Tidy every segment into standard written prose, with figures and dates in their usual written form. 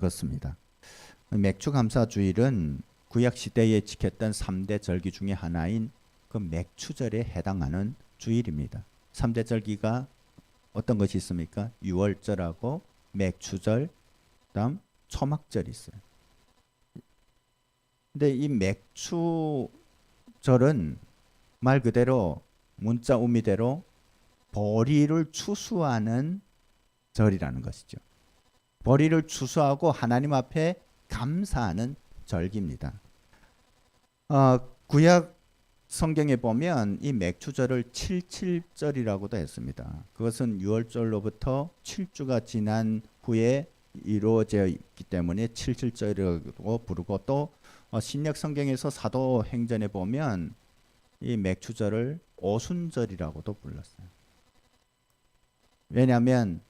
그렇습니다. 맥추감사주일은 구약 시대에 지켰던 3대 절기 중에 하나인 그 맥추절에 해당하는 주일입니다. 3대 절기가 어떤 것이 있습니까? 유월절하고 맥추절, 그다음 초막절이 있어요. 근데 이 맥추절은 말 그대로 문자 의미대로 보리를 추수하는 절이라는 것이죠. 보리를 추수하고 하나님 앞에 감사하는 절기입니다. 구약 성경에 보면 이 맥추절을 77절이라고도 했습니다. 그것은 6월절로부터 7주가 지난 후에 이루어져 있기 때문에 77절이라고 부르고 또 신약 성경에서 사도행전에 보면 이 맥추절을 오순절이라고도 불렀어요. 왜냐하면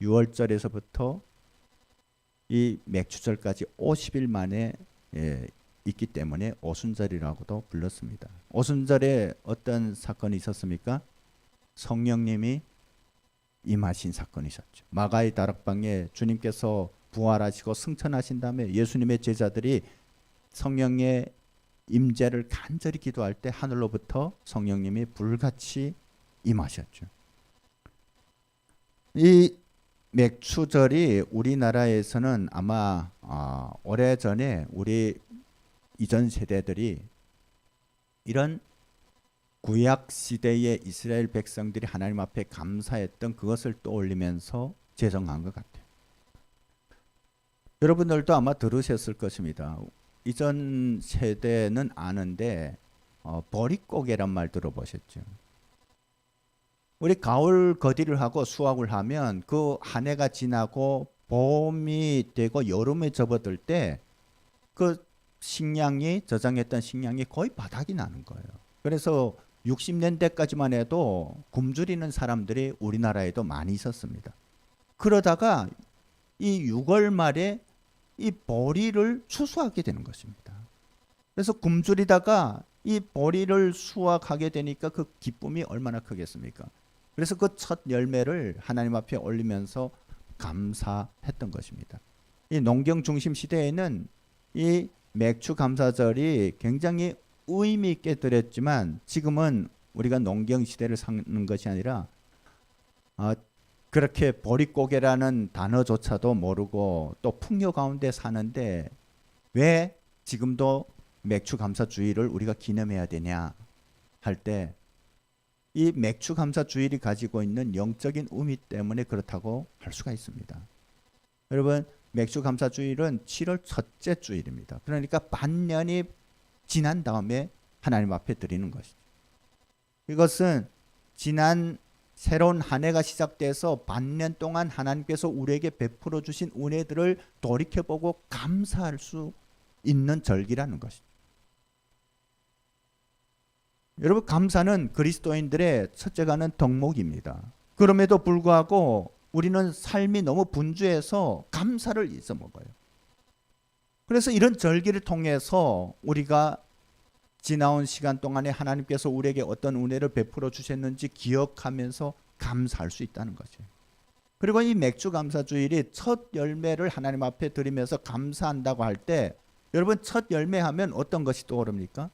6월절에서부터 이 맥추절까지 50일 만에 있기 때문에 오순절이라고도 불렀습니다. 오순절에 어떤 사건이 있었습니까? 성령님이 임하신 사건이 있었죠. 마가의 다락방에 주님께서 부활하시고 승천하신 다음에 예수님의 제자들이 성령의 임재를 간절히 기도할 때 하늘로부터 성령님이 불같이 임하셨죠. 이 맥추절이 우리나라에서는 아마 오래전에 우리 이전 세대들이 이런 구약 시대의 이스라엘 백성들이 하나님 앞에 감사했던 그것을 떠올리면서 제정한 것 같아요. 여러분들도 아마 들으셨을 것입니다. 이전 세대는 아는데 보릿고개란 말 들어보셨죠? 우리 가을 거디를 하고 수확을 하면 그 한 해가 지나고 봄이 되고 여름에 접어들 때 그 식량이 저장했던 식량이 거의 바닥이 나는 거예요. 그래서 60년대까지만 해도 굶주리는 사람들이 우리나라에도 많이 있었습니다. 그러다가 이 6월 말에 이 보리를 추수하게 되는 것입니다. 그래서 굶주리다가 이 보리를 수확하게 되니까 그 기쁨이 얼마나 크겠습니까? 그래서 그 첫 열매를 하나님 앞에 올리면서 감사했던 것입니다. 이 농경 중심 시대에는 이 맥추 감사절이 굉장히 의미 있게 드렸지만 지금은 우리가 농경 시대를 사는 것이 아니라 그렇게 보릿고개라는 단어조차도 모르고 또 풍요 가운데 사는데 왜 지금도 맥추 감사주일을 우리가 기념해야 되냐 할 때 이 맥추 감사주일이 가지고 있는 영적인 의미 때문에 그렇다고 할 수가 있습니다. 여러분, 맥추 감사주일은 7월 첫째 주일입니다. 그러니까 반년이 지난 다음에 하나님 앞에 드리는 것이죠. 이것은 지난 새로운 한 해가 시작돼서 반년 동안 하나님께서 우리에게 베풀어 주신 은혜들을 돌이켜보고 감사할 수 있는 절기라는 것이죠. 여러분, 감사는 그리스도인들의 첫째가는 덕목입니다. 그럼에도 불구하고 우리는 삶이 너무 분주해서 감사를 잊어먹어요. 그래서 이런 절기를 통해서 우리가 지나온 시간 동안에 하나님께서 우리에게 어떤 은혜를 베풀어 주셨는지 기억하면서 감사할 수 있다는 거죠. 그리고 이 맥주 감사주일이 첫 열매를 하나님 앞에 드리면서 감사한다고 할 때 여러분, 첫 열매 하면 어떤 것이 떠오릅니까?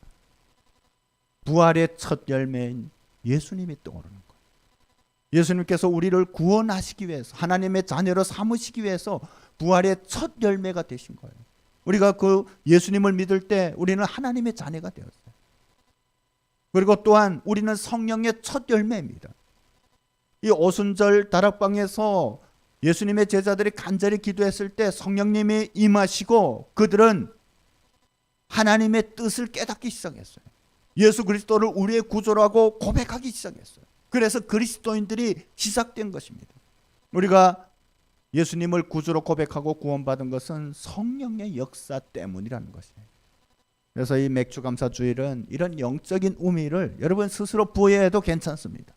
부활의 첫 열매인 예수님이 떠오르는 거예요. 예수님께서 우리를 구원하시기 위해서 하나님의 자녀로 삼으시기 위해서 부활의 첫 열매가 되신 거예요. 우리가 그 예수님을 믿을 때 우리는 하나님의 자녀가 되었어요. 그리고 또한 우리는 성령의 첫 열매입니다. 이 오순절 다락방에서 예수님의 제자들이 간절히 기도했을 때 성령님이 임하시고 그들은 하나님의 뜻을 깨닫기 시작했어요. 예수 그리스도를 우리의 구주로 하고 고백하기 시작했어요. 그래서 그리스도인들이 시작된 것입니다. 우리가 예수님을 구주로 고백하고 구원받은 것은 성령의 역사 때문이라는 것이에요. 그래서 이 맥주 감사 주일은 이런 영적인 의미를 여러분 스스로 부여해도 괜찮습니다.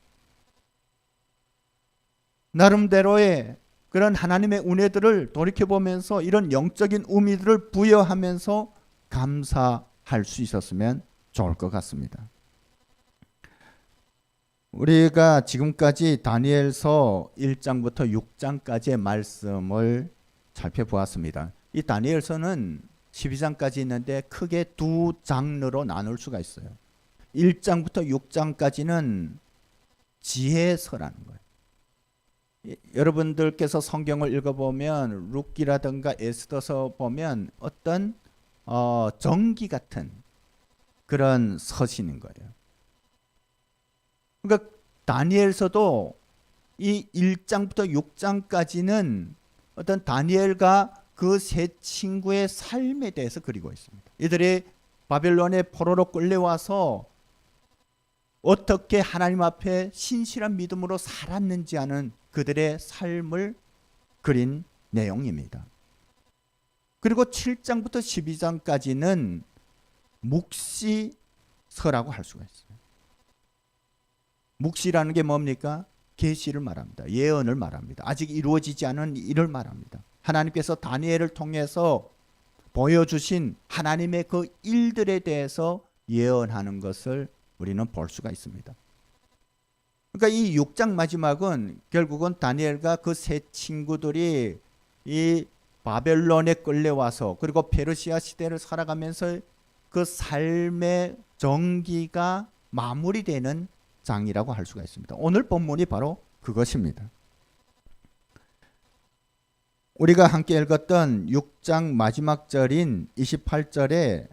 나름대로의 그런 하나님의 은혜들을 돌이켜보면서 이런 영적인 의미들을 부여하면서 감사할 수 있었으면 좋을 것 같습니다. 우리가 지금까지 다니엘서 1장부터 6장까지의 말씀을 살펴보았습니다. 이 다니엘서는 12장까지 있는데 크게 두 장르로 나눌 수가 있어요. 1장부터 6장까지는 지혜서라는 거예요. 여러분들께서 성경을 읽어보면 룻기라든가 에스더서 보면 어떤 정기 같은 그런 서신인 거예요. 그러니까 다니엘서도 이 1장부터 6장까지는 어떤 다니엘과 그 세 친구의 삶에 대해서 그리고 있습니다. 이들이 바벨론의 포로로 끌려와서 어떻게 하나님 앞에 신실한 믿음으로 살았는지 하는 그들의 삶을 그린 내용입니다. 그리고 7장부터 12장까지는 묵시서라고 할 수가 있어요. 묵시라는 게 뭡니까? 계시를 말합니다. 예언을 말합니다. 아직 이루어지지 않은 일을 말합니다. 하나님께서 다니엘을 통해서 보여주신 하나님의 그 일들에 대해서 예언하는 것을 우리는 볼 수가 있습니다. 그러니까 이 6장 마지막은 결국은 다니엘과 그 세 친구들이 이 바벨론에 끌려와서 그리고 페르시아 시대를 살아가면서 그 삶의 정기가 마무리되는 장이라고 할 수가 있습니다. 오늘 본문이 바로 그것입니다. 우리가 함께 읽었던 6장 마지막 절인 28절에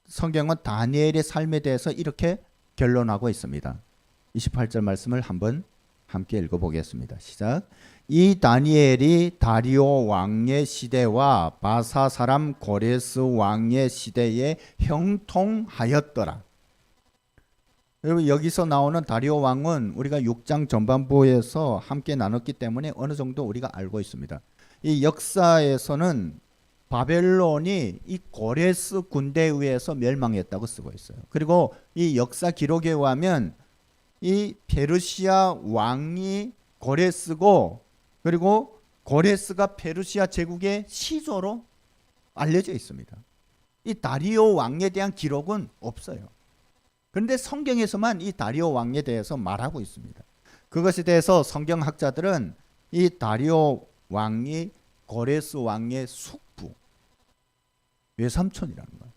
성경은 다니엘의 삶에 대해서 이렇게 결론하고 있습니다. 28절 말씀을 한번 함께 읽어보겠습니다. 시작. 이 다니엘이 다리오 왕의 시대와 바사 사람 고레스 왕의 시대에 형통하였더라. 여러분, 여기서 나오는 다리오 왕은 우리가 6장 전반부에서 함께 나눴기 때문에 어느 정도 우리가 알고 있습니다. 이 역사에서는 바벨론이 이 고레스 군대에 의해서 멸망했다고 쓰고 있어요. 그리고 이 역사 기록에 의하면 이 페르시아 왕이 고레스고, 그리고 고레스가 페르시아 제국의 시조로 알려져 있습니다. 이 다리오 왕에 대한 기록은 없어요. 그런데 성경에서만 이 다리오 왕에 대해서 말하고 있습니다. 그것에 대해서 성경학자들은 이 다리오 왕이 고레스 왕의 숙부, 외삼촌이라는 거예요.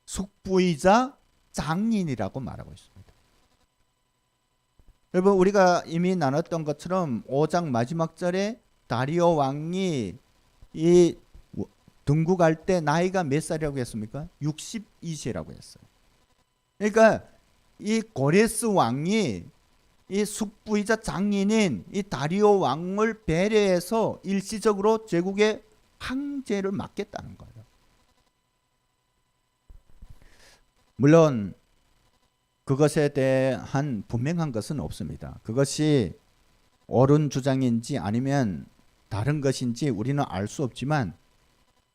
숙부이자 장인이라고 말하고 있습니다. 여러분, 우리가 이미 나눴던 것처럼 5장 마지막 절에 다리오 왕이 이 등국할 때 나이가 몇 살이라고 했습니까? 62세라고 했어요. 그러니까 이 고레스 왕이 이 숙부이자 장인인 이 다리오 왕을 배려해서 일시적으로 제국의 황제를 맡겠다는 거예요. 물론 그것에 대한 분명한 것은 없습니다. 그것이 옳은 주장인지 아니면 다른 것인지 우리는 알 수 없지만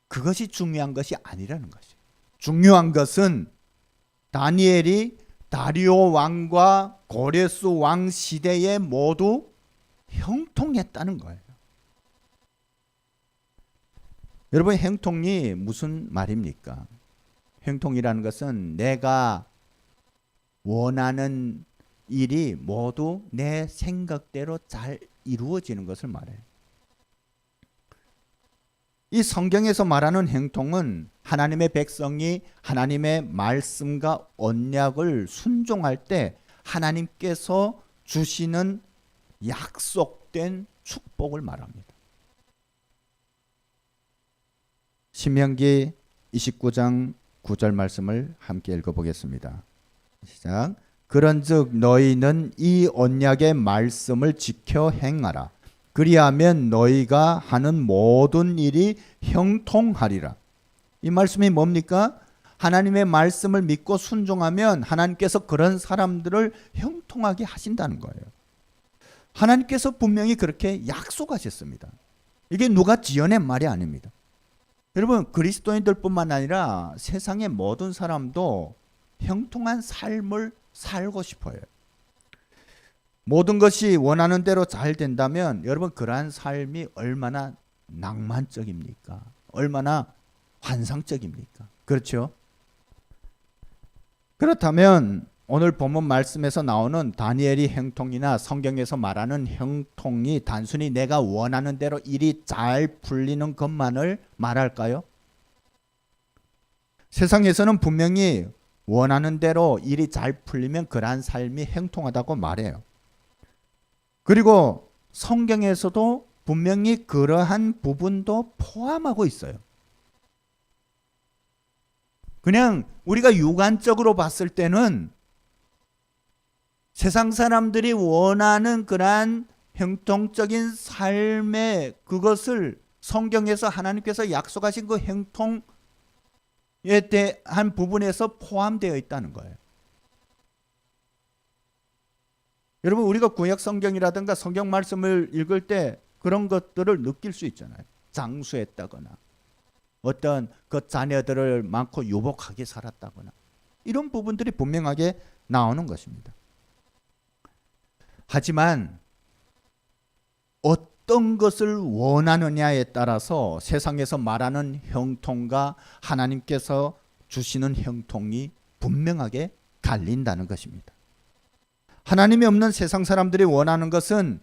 그것이 중요한 것이 아니라는 것이에요. 중요한 것은 다니엘이 다리오 왕과 고레스 왕 시대에 모두 형통했다는 거예요. 여러분, 형통이 무슨 말입니까? 형통이라는 것은 내가 원하는 일이 모두 내 생각대로 잘 이루어지는 것을 말해요. 이 성경에서 말하는 형통은 하나님의 백성이 하나님의 말씀과 언약을 순종할 때 하나님께서 주시는 약속된 축복을 말합니다. 신명기 29장 9절 말씀을 함께 읽어보겠습니다. 시작. 그런즉 너희는 이 언약의 말씀을 지켜 행하라. 그리하면 너희가 하는 모든 일이 형통하리라. 이 말씀이 뭡니까? 하나님의 말씀을 믿고 순종하면 하나님께서 그런 사람들을 형통하게 하신다는 거예요. 하나님께서 분명히 그렇게 약속하셨습니다. 이게 누가 지어낸 말이 아닙니다. 여러분, 그리스도인들뿐만 아니라 세상의 모든 사람도 형통한 삶을 살고 싶어요. 모든 것이 원하는 대로 잘 된다면 여러분, 그러한 삶이 얼마나 낭만적입니까? 얼마나 환상적입니까? 그렇죠? 그렇다면 오늘 본문 말씀에서 나오는 다니엘의 행통이나 성경에서 말하는 행통이 단순히 내가 원하는 대로 일이 잘 풀리는 것만을 말할까요? 세상에서는 분명히 원하는 대로 일이 잘 풀리면 그러한 삶이 행통하다고 말해요. 그리고 성경에서도 분명히 그러한 부분도 포함하고 있어요. 그냥 우리가 육안적으로 봤을 때는 세상 사람들이 원하는 그러한 행통적인 삶의 그것을 성경에서 하나님께서 약속하신 그 행통에 대한 부분에서 포함되어 있다는 거예요. 여러분, 우리가 구약 성경이라든가 성경 말씀을 읽을 때 그런 것들을 느낄 수 있잖아요. 장수했다거나 어떤 그 자녀들을 많고 유복하게 살았다거나 이런 부분들이 분명하게 나오는 것입니다. 하지만 어떤 것을 원하느냐에 따라서 세상에서 말하는 형통과 하나님께서 주시는 형통이 분명하게 갈린다는 것입니다. 하나님이 없는 세상 사람들이 원하는 것은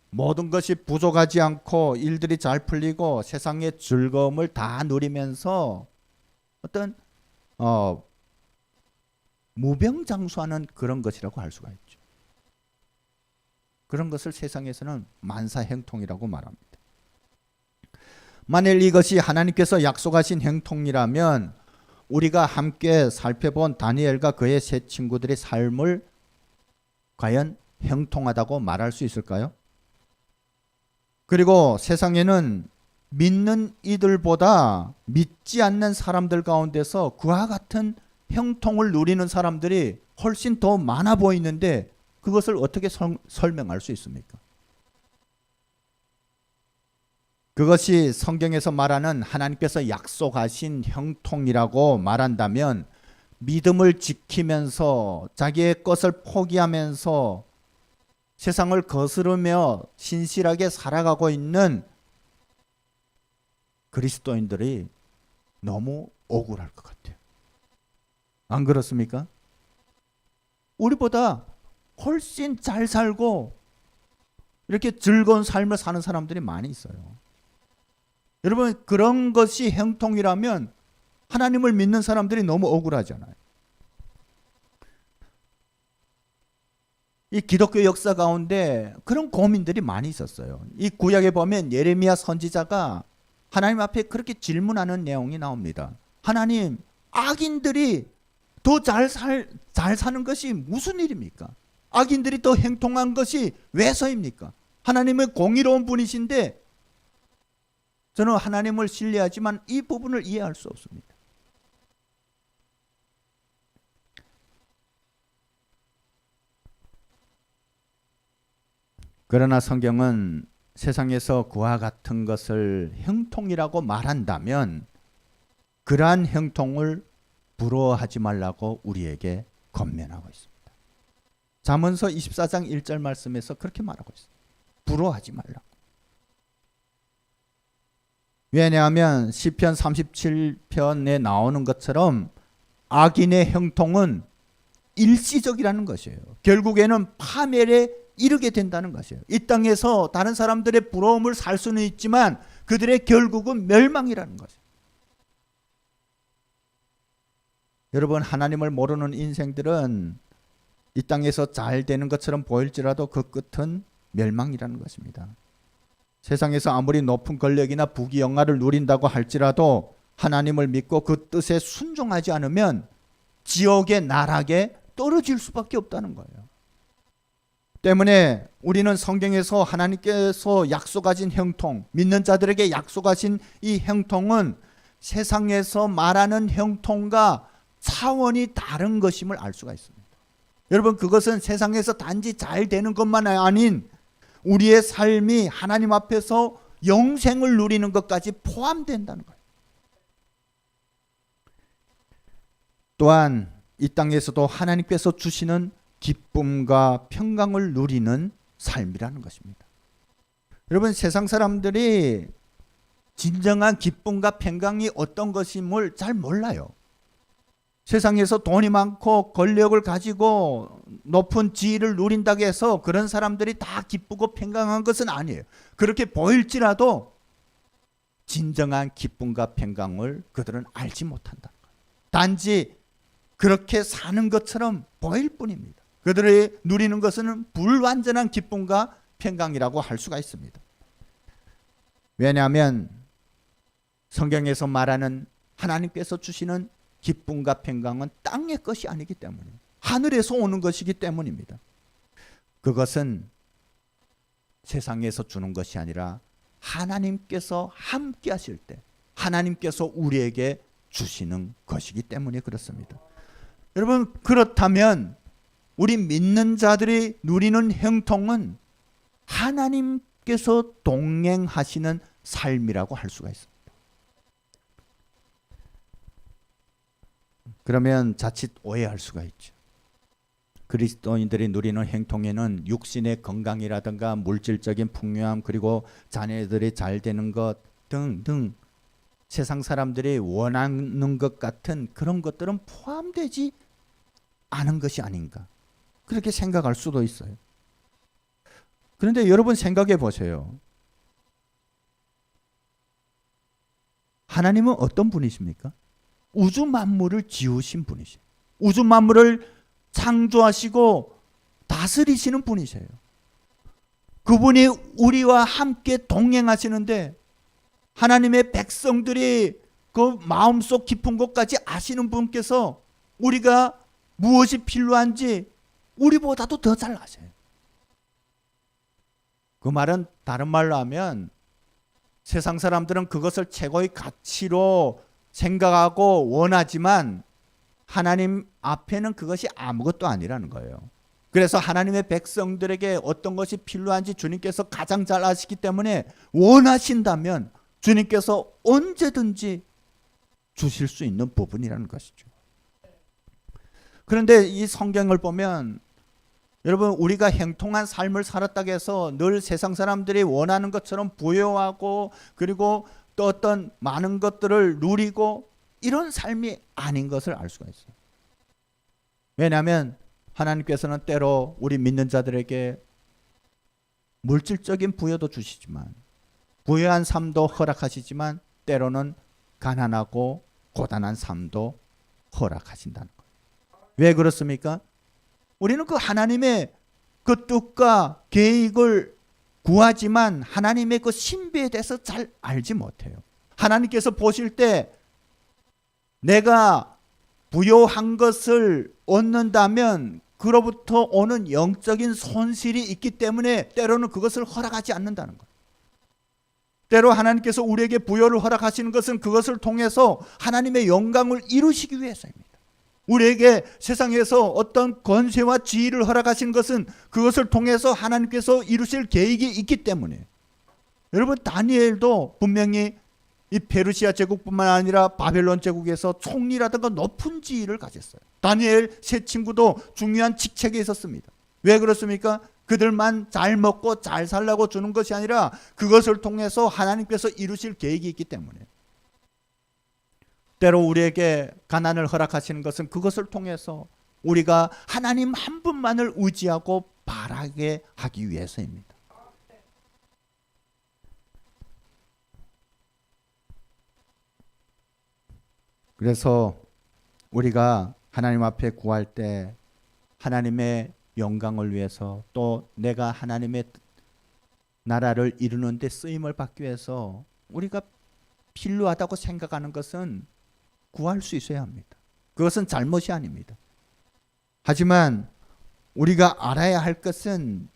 모든 것이 부족하지 않고 일들이 잘 풀리고 세상의 즐거움을 다 누리면서 어떤 무병장수하는 그런 것이라고 할 수가 있죠. 그런 것을 세상에서는 만사행통이라고 말합니다. 만일 이것이 하나님께서 약속하신 행통이라면 우리가 함께 살펴본 다니엘과 그의 세 친구들의 삶을 과연 형통하다고 말할 수 있을까요? 그리고 세상에는 믿는 이들보다 믿지 않는 사람들 가운데서 그와 같은 형통을 누리는 사람들이 훨씬 더 많아 보이는데 그것을 어떻게 설명할 수 있습니까? 그것이 성경에서 말하는 하나님께서 약속하신 형통이라고 말한다면 믿음을 지키면서 자기의 것을 포기하면서 세상을 거스르며 신실하게 살아가고 있는 그리스도인들이 너무 억울할 것 같아요. 안 그렇습니까? 우리보다 훨씬 잘 살고 이렇게 즐거운 삶을 사는 사람들이 많이 있어요. 여러분, 그런 것이 형통이라면 하나님을 믿는 사람들이 너무 억울하잖아요. 이 기독교 역사 가운데 그런 고민들이 많이 있었어요. 이 구약에 보면 예레미야 선지자가 하나님 앞에 그렇게 질문하는 내용이 나옵니다. 하나님, 악인들이 더 잘 사는 것이 무슨 일입니까? 악인들이 더 행통한 것이 왜서입니까? 하나님은 공의로운 분이신데 저는 하나님을 신뢰하지만 이 부분을 이해할 수 없습니다. 그러나 성경은 세상에서 그와 같은 것을 형통이라고 말한다면 그러한 형통을 부러워하지 말라고 우리에게 권면하고 있습니다. 잠언서 24장 1절 말씀에서 그렇게 말하고 있습니다. 부러워하지 말라고. 왜냐하면 시편 37편에 나오는 것처럼 악인의 형통은 일시적이라는 것이에요. 결국에는 파멸에 이르게 된다는 것이에요. 이 땅에서 다른 사람들의 부러움을 살 수는 있지만 그들의 결국은 멸망이라는 것이에요. 여러분, 하나님을 모르는 인생들은 이 땅에서 잘 되는 것처럼 보일지라도 그 끝은 멸망이라는 것입니다. 세상에서 아무리 높은 권력이나 부귀영화를 누린다고 할지라도 하나님을 믿고 그 뜻에 순종하지 않으면 지옥의 나락에 떨어질 수밖에 없다는 거예요. 때문에 우리는 성경에서 하나님께서 약속하신 형통, 믿는 자들에게 약속하신 이 형통은 세상에서 말하는 형통과 차원이 다른 것임을 알 수가 있습니다. 여러분, 그것은 세상에서 단지 잘 되는 것만 아닌 우리의 삶이 하나님 앞에서 영생을 누리는 것까지 포함된다는 거예요. 또한 이 땅에서도 하나님께서 주시는 기쁨과 평강을 누리는 삶이라는 것입니다. 여러분, 세상 사람들이 진정한 기쁨과 평강이 어떤 것임을 잘 몰라요. 세상에서 돈이 많고 권력을 가지고 높은 지위를 누린다고 해서 그런 사람들이 다 기쁘고 평강한 것은 아니에요. 그렇게 보일지라도 진정한 기쁨과 평강을 그들은 알지 못한다. 단지 그렇게 사는 것처럼 보일 뿐입니다. 그들이 누리는 것은 불완전한 기쁨과 평강이라고 할 수가 있습니다. 왜냐하면 성경에서 말하는 하나님께서 주시는 기쁨과 평강은 땅의 것이 아니기 때문에 하늘에서 오는 것이기 때문입니다. 그것은 세상에서 주는 것이 아니라 하나님께서 함께 하실 때 하나님께서 우리에게 주시는 것이기 때문에 그렇습니다. 여러분, 그렇다면 우리 믿는 자들이 누리는 형통은 하나님께서 동행하시는 삶이라고 할 수가 있습니다. 그러면 자칫 오해할 수가 있죠. 그리스도인들이 누리는 행통에는 육신의 건강이라든가 물질적인 풍요함, 그리고 자녀들이 잘 되는 것 등등 세상 사람들이 원하는 것 같은 그런 것들은 포함되지 않은 것이 아닌가, 그렇게 생각할 수도 있어요. 그런데 여러분 생각해 보세요. 하나님은 어떤 분이십니까? 우주 만물을 지으신 분이세요. 우주 만물을 창조하시고 다스리시는 분이세요. 그분이 우리와 함께 동행하시는데 하나님의 백성들이 그 마음속 깊은 곳까지 아시는 분께서 우리가 무엇이 필요한지 우리보다도 더 잘 아세요. 그 말은 다른 말로 하면 세상 사람들은 그것을 최고의 가치로 생각하고 원하지만 하나님 앞에는 그것이 아무것도 아니라는 거예요. 그래서 하나님의 백성들에게 어떤 것이 필요한지 주님께서 가장 잘 아시기 때문에 원하신다면 주님께서 언제든지 주실 수 있는 부분이라는 것이죠. 그런데 이 성경을 보면 여러분, 우리가 행통한 삶을 살았다고 해서 늘 세상 사람들이 원하는 것처럼 부여하고 그리고 또 어떤 많은 것들을 누리고 이런 삶이 아닌 것을 알 수가 있어요. 왜냐하면 하나님께서는 때로 우리 믿는 자들에게 물질적인 부여도 주시지만 부유한 삶도 허락하시지만 때로는 가난하고 고단한 삶도 허락하신다는 거예요. 왜 그렇습니까? 우리는 그 하나님의 그 뜻과 계획을 구하지만 하나님의 그 신비에 대해서 잘 알지 못해요. 하나님께서 보실 때 내가 부요한 것을 얻는다면 그로부터 오는 영적인 손실이 있기 때문에 때로는 그것을 허락하지 않는다는 거예요. 때로 하나님께서 우리에게 부요를 허락하시는 것은 그것을 통해서 하나님의 영광을 이루시기 위해서입니다. 우리에게 세상에서 어떤 권세와 지위를 허락하신 것은 그것을 통해서 하나님께서 이루실 계획이 있기 때문에. 여러분, 다니엘도 분명히 이 페르시아 제국뿐만 아니라 바벨론 제국에서 총리라든가 높은 지위를 가졌어요. 다니엘 세 친구도 중요한 직책에 있었습니다. 왜 그렇습니까? 그들만 잘 먹고 잘 살라고 주는 것이 아니라 그것을 통해서 하나님께서 이루실 계획이 있기 때문에. 때로 우리에게 가난을 허락하시는 것은 그것을 통해서 우리가 하나님 한 분만을 의지하고 바라게 하기 위해서입니다. 그래서 우리가 하나님 앞에 구할 때 하나님의 영광을 위해서 또 내가 하나님의 나라를 이루는 데 쓰임을 받기 위해서 우리가 필요하다고 생각하는 것은 구할 수 있어야 합니다. 그것은 잘못이 아닙니다. 하지만 우리가 알아야 할 것은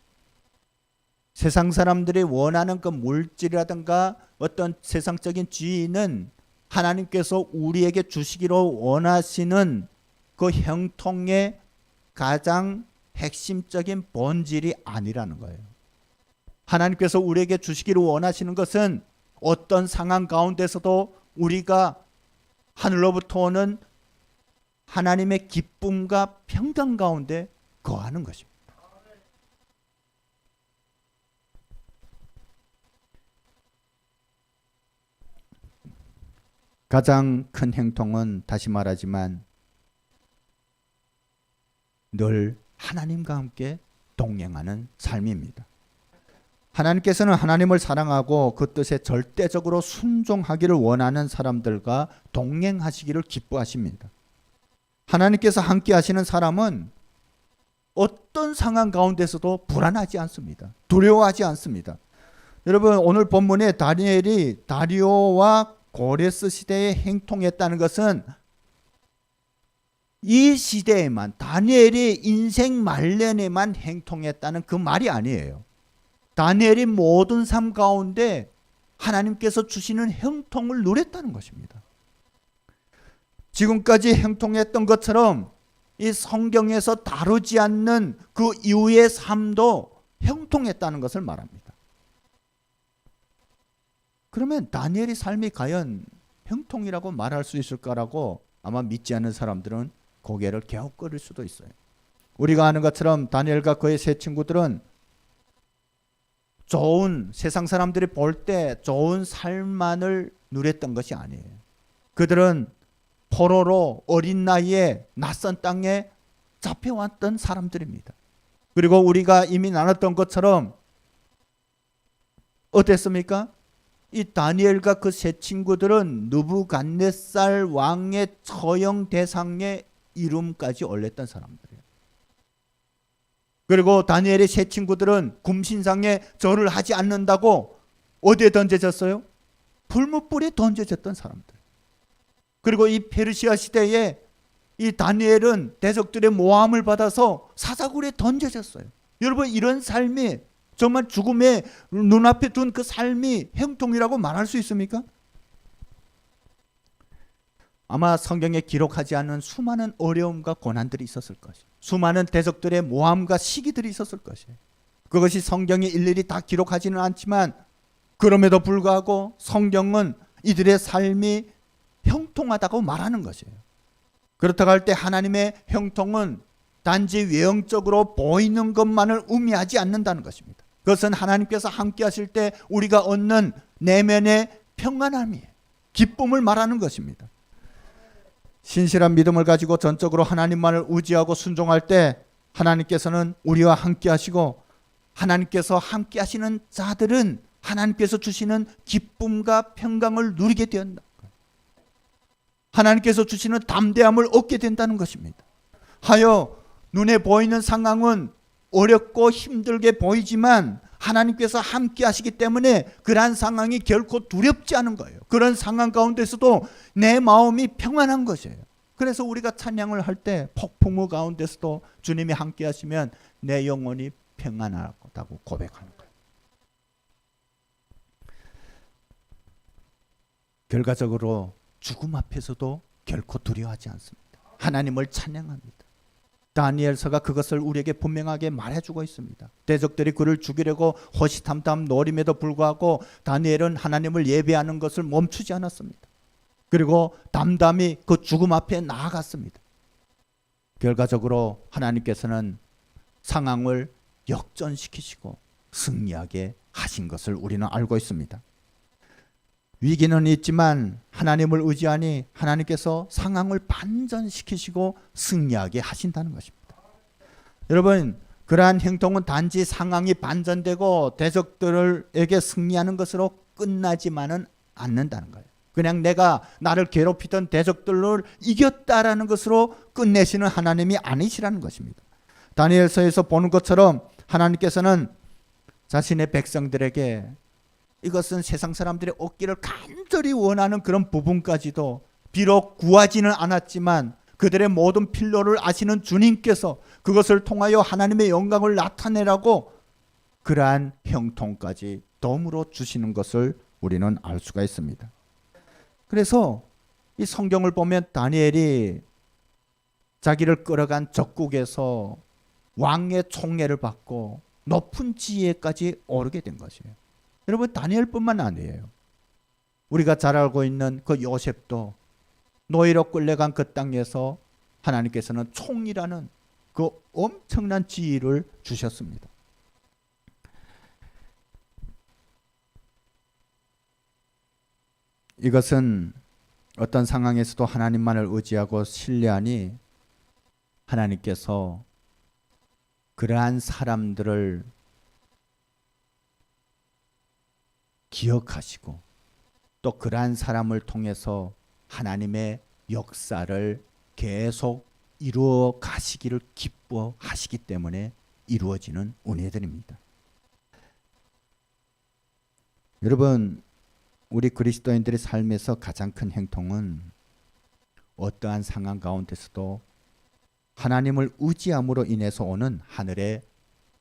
세상 사람들이 원하는 그 물질이라든가 어떤 세상적인 지위는 하나님께서 우리에게 주시기로 원하시는 그 형통의 가장 핵심적인 본질이 아니라는 거예요. 하나님께서 우리에게 주시기로 원하시는 것은 어떤 상황 가운데서도 우리가 하늘로부터 오는 하나님의 기쁨과 평강 가운데 거하는 것입니다. 가장 큰 행통은 다시 말하지만 늘 하나님과 함께 동행하는 삶입니다. 하나님께서는 하나님을 사랑하고 그 뜻에 절대적으로 순종하기를 원하는 사람들과 동행하시기를 기뻐하십니다. 하나님께서 함께 하시는 사람은 어떤 상황 가운데서도 불안하지 않습니다. 두려워하지 않습니다. 여러분, 오늘 본문에 다니엘이 다리오와 고레스 시대에 행통했다는 것은 이 시대에만, 다니엘이 인생 말년에만 행통했다는 그 말이 아니에요. 다니엘이 모든 삶 가운데 하나님께서 주시는 형통을 누렸다는 것입니다. 지금까지 형통했던 것처럼 이 성경에서 다루지 않는 그 이후의 삶도 형통했다는 것을 말합니다. 그러면 다니엘의 삶이 과연 형통이라고 말할 수 있을까라고 아마 믿지 않는 사람들은 고개를 갸웃거릴 수도 있어요. 우리가 아는 것처럼 다니엘과 그의 세 친구들은 좋은, 세상 사람들이 볼 때 좋은 삶만을 누렸던 것이 아니에요. 그들은 포로로 어린 나이에 낯선 땅에 잡혀왔던 사람들입니다. 그리고 우리가 이미 나눴던 것처럼 어땠습니까? 이 다니엘과 그 세 친구들은 느부갓네살 왕의 처형 대상의 이름까지 올렸던 사람들이에요. 그리고 다니엘의 세 친구들은 금신상에 절을 하지 않는다고 어디에 던져졌어요? 불못불에 던져졌던 사람들. 그리고 이 페르시아 시대에 이 다니엘은 대적들의 모함을 받아서 사자굴에 던져졌어요. 여러분, 이런 삶이 정말 죽음의 눈앞에 둔 그 삶이 형통이라고 말할 수 있습니까? 아마 성경에 기록하지 않은 수많은 어려움과 고난들이 있었을 것이에요. 수많은 대적들의 모함과 시기들이 있었을 것이에요. 그것이 성경에 일일이 다 기록하지는 않지만 그럼에도 불구하고 성경은 이들의 삶이 형통하다고 말하는 것이에요. 그렇다고 할 때 하나님의 형통은 단지 외형적으로 보이는 것만을 의미하지 않는다는 것입니다. 그것은 하나님께서 함께 하실 때 우리가 얻는 내면의 평안함이에요. 기쁨을 말하는 것입니다. 신실한 믿음을 가지고 전적으로 하나님만을 의지하고 순종할 때 하나님께서는 우리와 함께 하시고, 하나님께서 함께 하시는 자들은 하나님께서 주시는 기쁨과 평강을 누리게 된다. 하나님께서 주시는 담대함을 얻게 된다는 것입니다. 하여 눈에 보이는 상황은 어렵고 힘들게 보이지만 하나님께서 함께 하시기 때문에 그러한 상황이 결코 두렵지 않은 거예요. 그런 상황 가운데서도 내 마음이 평안한 것이에요. 그래서 우리가 찬양을 할 때 폭풍우 가운데서도 주님이 함께 하시면 내 영혼이 평안하다고 고백하는 거예요. 결과적으로 죽음 앞에서도 결코 두려워하지 않습니다. 하나님을 찬양합니다. 다니엘서가 그것을 우리에게 분명하게 말해주고 있습니다. 대적들이 그를 죽이려고 호시탐탐 노림에도 불구하고 다니엘은 하나님을 예배하는 것을 멈추지 않았습니다. 그리고 담담히 그 죽음 앞에 나아갔습니다. 결과적으로 하나님께서는 상황을 역전시키시고 승리하게 하신 것을 우리는 알고 있습니다. 위기는 있지만 하나님을 의지하니 하나님께서 상황을 반전시키시고 승리하게 하신다는 것입니다. 여러분, 그러한 행동은 단지 상황이 반전되고 대적들에게 승리하는 것으로 끝나지만은 않는다는 거예요. 그냥 내가 나를 괴롭히던 대적들을 이겼다라는 것으로 끝내시는 하나님이 아니시라는 것입니다. 다니엘서에서 보는 것처럼 하나님께서는 자신의 백성들에게 이것은 세상 사람들이 얻기를 간절히 원하는 그런 부분까지도 비록 구하지는 않았지만 그들의 모든 필요를 아시는 주님께서 그것을 통하여 하나님의 영광을 나타내라고 그러한 형통까지 덤으로 주시는 것을 우리는 알 수가 있습니다. 그래서 이 성경을 보면 다니엘이 자기를 끌어간 적국에서 왕의 총애를 받고 높은 지위에까지 오르게 된 것이에요. 여러분, 다니엘뿐만 아니에요. 우리가 잘 알고 있는 그 요셉도 노예로 끌려간 그 땅에서 하나님께서는 총이라는 그 엄청난 지위를 주셨습니다. 이것은 어떤 상황에서도 하나님만을 의지하고 신뢰하니 하나님께서 그러한 사람들을 기억하시고 또 그러한 사람을 통해서 하나님의 역사를 계속 이루어 가시기를 기뻐하시기 때문에 이루어지는 은혜들입니다. 여러분, 우리 그리스도인들의 삶에서 가장 큰 행통은 어떠한 상황 가운데서도 하나님을 의지함으로 인해서 오는 하늘의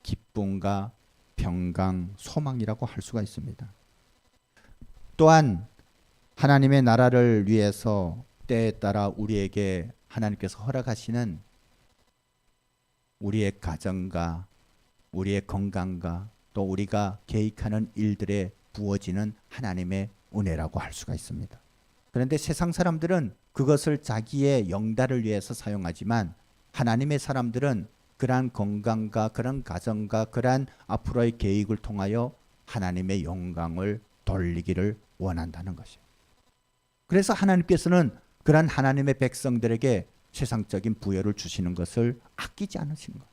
기쁨과 평강, 소망이라고 할 수가 있습니다. 또한 하나님의 나라를 위해서 때에 따라 우리에게 하나님께서 허락하시는 우리의 가정과 우리의 건강과 또 우리가 계획하는 일들에 부어지는 하나님의 은혜라고 할 수가 있습니다. 그런데 세상 사람들은 그것을 자기의 영달을 위해서 사용하지만 하나님의 사람들은 그러한 건강과 그런 가정과 그러한 앞으로의 계획을 통하여 하나님의 영광을 돌리기를 원한다는 것이에요. 그래서 하나님께서는 그러한 하나님의 백성들에게 세상적인 부여를 주시는 것을 아끼지 않으시는 거예요.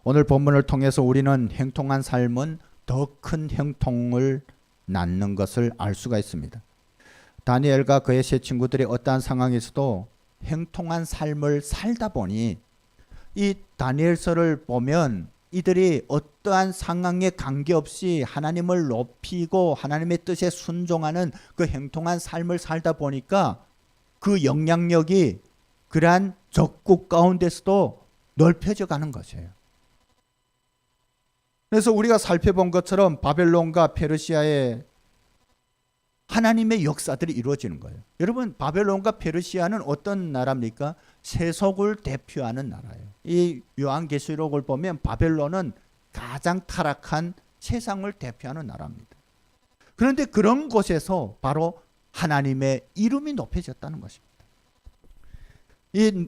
오늘 본문을 통해서 우리는 행통한 삶은 더 큰 형통을 낳는 것을 알 수가 있습니다. 다니엘과 그의 세 친구들이 어떠한 상황에서도 행통한 삶을 살다 보니 이 다니엘서를 보면 이들이 어떠한 상황에 관계없이 하나님을 높이고 하나님의 뜻에 순종하는 그 행통한 삶을 살다 보니까 그 영향력이 그러한 적국 가운데서도 넓혀져 가는 것이에요. 그래서 우리가 살펴본 것처럼 바벨론과 페르시아의 하나님의 역사들이 이루어지는 거예요. 여러분, 바벨론과 페르시아는 어떤 나라입니까? 세속을 대표하는 나라예요. 이 요한계시록을 보면 바벨론은 가장 타락한 세상을 대표하는 나라입니다. 그런데 그런 곳에서 바로 하나님의 이름이 높여졌다는 것입니다. 이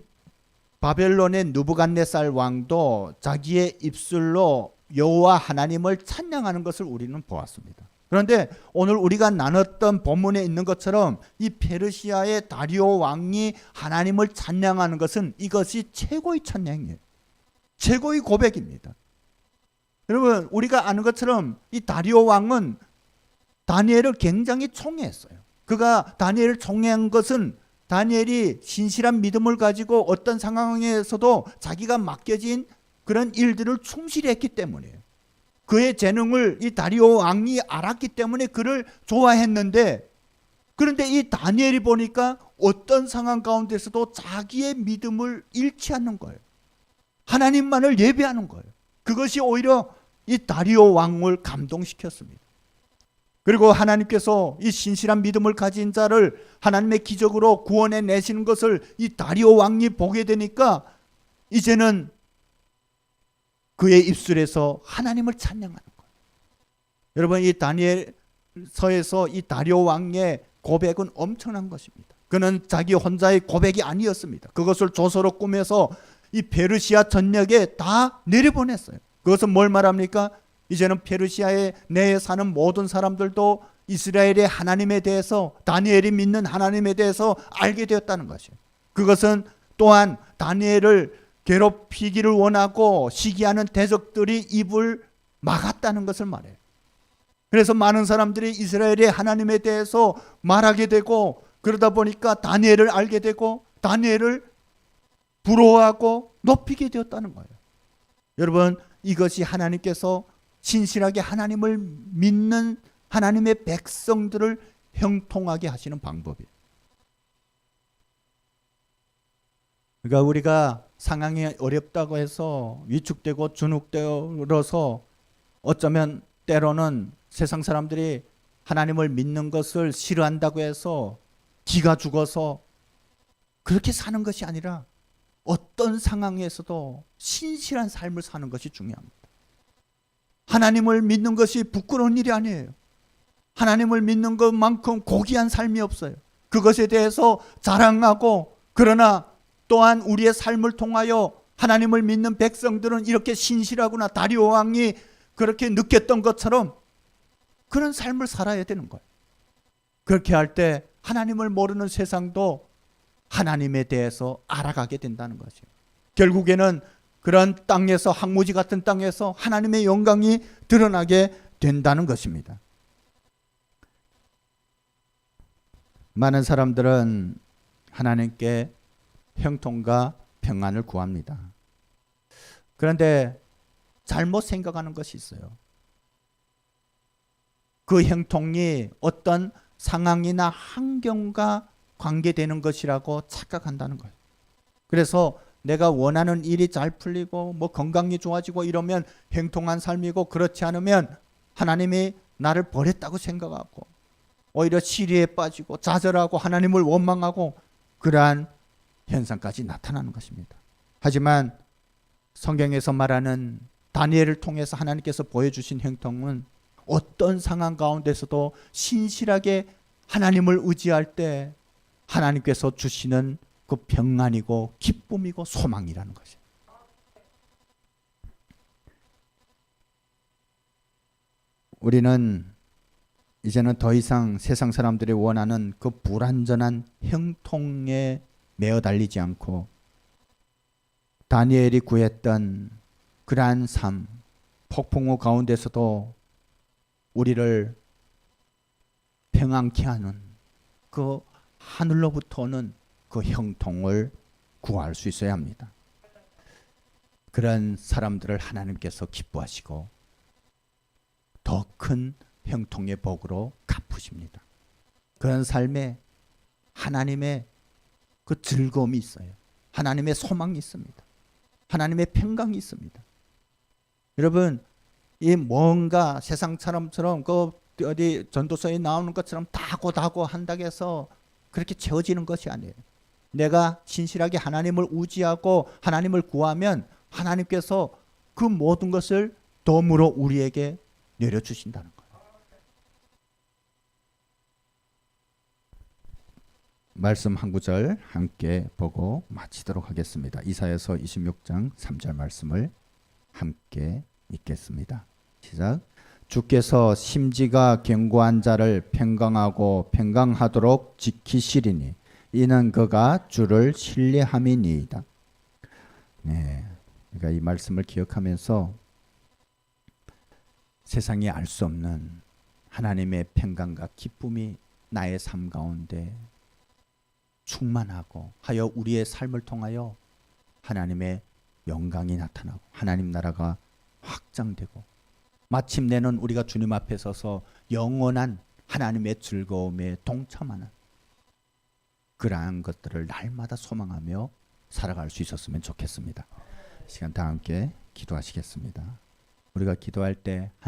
바벨론의 느부갓네살 왕도 자기의 입술로 여호와 하나님을 찬양하는 것을 우리는 보았습니다. 그런데 오늘 우리가 나눴던 본문에 있는 것처럼 이 페르시아의 다리오 왕이 하나님을 찬양하는 것은 이것이 최고의 찬양이에요. 최고의 고백입니다. 여러분, 우리가 아는 것처럼 이 다리오 왕은 다니엘을 굉장히 총애했어요. 그가 다니엘을 총애한 것은 다니엘이 신실한 믿음을 가지고 어떤 상황에서도 자기가 맡겨진 그런 일들을 충실히 했기 때문이에요. 그의 재능을 이 다리오 왕이 알았기 때문에 그를 좋아했는데, 그런데 이 다니엘이 보니까 어떤 상황 가운데서도 자기의 믿음을 잃지 않는 거예요. 하나님만을 예배하는 거예요. 그것이 오히려 이 다리오 왕을 감동시켰습니다. 그리고 하나님께서 이 신실한 믿음을 가진 자를 하나님의 기적으로 구원해 내시는 것을 이 다리오 왕이 보게 되니까 이제는 그의 입술에서 하나님을 찬양하는 거예요. 여러분, 이 다니엘서에서 이 다리오 왕의 고백은 엄청난 것입니다. 그는 자기 혼자의 고백이 아니었습니다. 그것을 조서로 꾸며서 이 페르시아 전역에 다 내려보냈어요. 그것은 뭘 말합니까? 이제는 페르시아에 내에 사는 모든 사람들도 이스라엘의 하나님에 대해서, 다니엘이 믿는 하나님에 대해서 알게 되었다는 것이에요. 그것은 또한 다니엘을 괴롭히기를 원하고 시기하는 대적들이 입을 막았다는 것을 말해요. 그래서 많은 사람들이 이스라엘의 하나님에 대해서 말하게 되고, 그러다 보니까 다니엘을 알게 되고 다니엘을 부러워하고 높이게 되었다는 거예요. 여러분, 이것이 하나님께서 신실하게 하나님을 믿는 하나님의 백성들을 형통하게 하시는 방법이에요. 그러니까 우리가 상황이 어렵다고 해서 위축되고 주눅들어서 어쩌면 때로는 세상 사람들이 하나님을 믿는 것을 싫어한다고 해서 기가 죽어서 그렇게 사는 것이 아니라 어떤 상황에서도 신실한 삶을 사는 것이 중요합니다. 하나님을 믿는 것이 부끄러운 일이 아니에요. 하나님을 믿는 것만큼 고귀한 삶이 없어요. 그것에 대해서 자랑하고, 그러나 또한 우리의 삶을 통하여 하나님을 믿는 백성들은 이렇게 신실하구나, 다리오 왕이 그렇게 느꼈던 것처럼 그런 삶을 살아야 되는 거예요. 그렇게 할 때 하나님을 모르는 세상도 하나님에 대해서 알아가게 된다는 것이에요. 결국에는 그런 땅에서, 황무지 같은 땅에서 하나님의 영광이 드러나게 된다는 것입니다. 많은 사람들은 하나님께 형통과 평안을 구합니다. 그런데 잘못 생각하는 것이 있어요. 그 형통이 어떤 상황이나 환경과 관계되는 것이라고 착각한다는 거예요. 그래서 내가 원하는 일이 잘 풀리고 뭐 건강이 좋아지고 이러면 형통한 삶이고, 그렇지 않으면 하나님이 나를 버렸다고 생각하고 오히려 시리에 빠지고 좌절하고 하나님을 원망하고, 그러한 현상까지 나타나는 것입니다. 하지만 성경에서 말하는 다니엘을 통해서 하나님께서 보여주신 형통은 어떤 상황 가운데서도 신실하게 하나님을 의지할 때 하나님께서 주시는 그 평안이고 기쁨이고 소망이라는 것이에요. 우리는 이제는 더 이상 세상 사람들이 원하는 그 불완전한 형통에 매어 달리지 않고 다니엘이 구했던 그러한 삶, 폭풍우 가운데서도 우리를 평안케 하는 그 하늘로부터 오는 그 형통을 구할 수 있어야 합니다. 그런 사람들을 하나님께서 기뻐하시고 더 큰 형통의 복으로 갚으십니다. 그런 삶에 하나님의 그 즐거움이 있어요. 하나님의 소망이 있습니다. 하나님의 평강이 있습니다. 여러분, 이 뭔가 세상처럼 그 어디 전도서에 나오는 것처럼 다고 한다고 해서 그렇게 채워지는 것이 아니에요. 내가 신실하게 하나님을 의지하고 하나님을 구하면 하나님께서 그 모든 것을 덤으로 우리에게 내려주신다는 거예요. 말씀 한 구절 함께 보고 마치도록 하겠습니다. 이사야서 26장 3절 말씀을 함께 읽겠습니다. 시작. 주께서 심지가 견고한 자를 평강하고 평강하도록 지키시리니 이는 그가 주를 신뢰함이니이다. 네, 그러니까 이 말씀을 기억하면서 세상이 알 수 없는 하나님의 평강과 기쁨이 나의 삶 가운데 충만하고 하여 우리의 삶을 통하여 하나님의 영광이 나타나고 하나님 나라가 확장되고 마침내는 우리가 주님 앞에 서서 영원한 하나님의 즐거움에 동참하는 그러한 것들을 날마다 소망하며 살아갈 수 있었으면 좋겠습니다. 시간 다 함께 기도하시겠습니다. 우리가 기도할 때 하나님